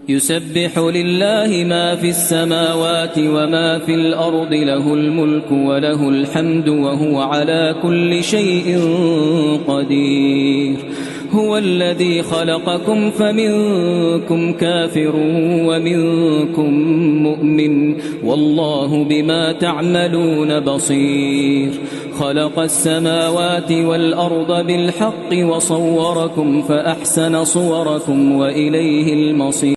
يسبح لله ما في السماوات وما في الأرض له الملك وله الحمد وهو على كل شيء قدير هو الذي خلقكم فمنكم كافر ومنكم مؤمن والله بما تعملون بصير خلق السماوات والأرض بالحق وصوركم فأحسن صوركم وإليه المصير